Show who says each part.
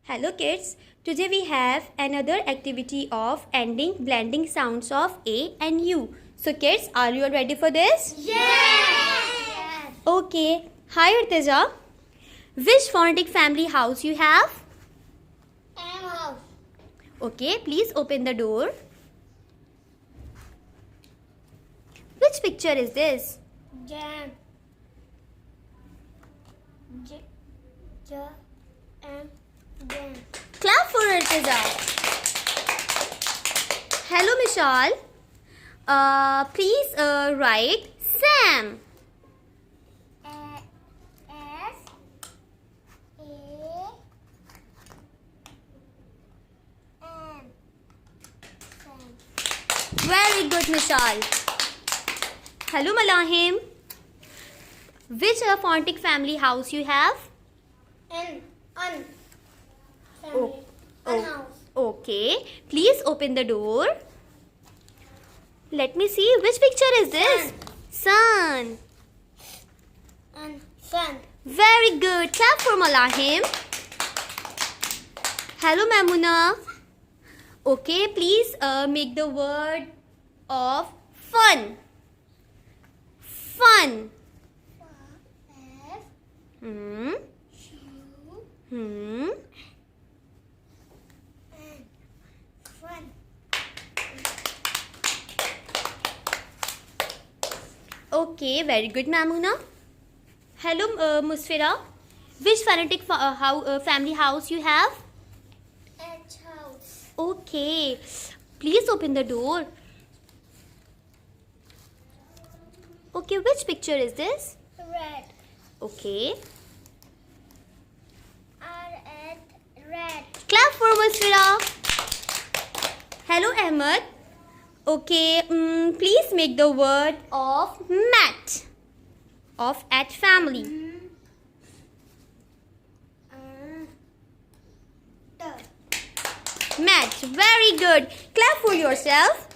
Speaker 1: Hello kids, today we have another activity of ending blending sounds of A and U. So kids, are you all ready for this?
Speaker 2: Yes!
Speaker 1: Okay. Hi Urtaja. Which phonetic family house you have?
Speaker 2: M house.
Speaker 1: Okay, please open the door. Which picture is this?
Speaker 2: Jam. J. M. Jam.
Speaker 1: Clap for Urtaja. Hello Mishal. Please write Sam.
Speaker 2: S. A. M. Sam.
Speaker 1: Very good Mishal. Hello Malahim. Which phonetic family house you have?
Speaker 2: N. Un.
Speaker 1: Oh,
Speaker 2: Family.
Speaker 1: oh.
Speaker 2: Un house.
Speaker 1: Okay. Please open the door. Let me see. Which picture is this? Sun.
Speaker 2: Un. Sun.
Speaker 1: Very good. Clap for Malahim. Hello Mamuna. Okay. Please make the word of fun. Fun.
Speaker 2: F.
Speaker 1: Hmm.
Speaker 2: U.
Speaker 1: Hmm.
Speaker 2: N. Fun.
Speaker 1: Okay, very good, Mamuna. Hello, Musfira. Which phonetic family house you have?
Speaker 2: H house.
Speaker 1: Okay, please open the door. Okay, which picture is this?
Speaker 2: Red.
Speaker 1: Okay,
Speaker 2: R. Red. Red.
Speaker 1: clap for Musfira. Hello, Ahmed. Okay, please make the word of mat. Of at family.
Speaker 2: T.
Speaker 1: Mat. Very good. Clap for yourself.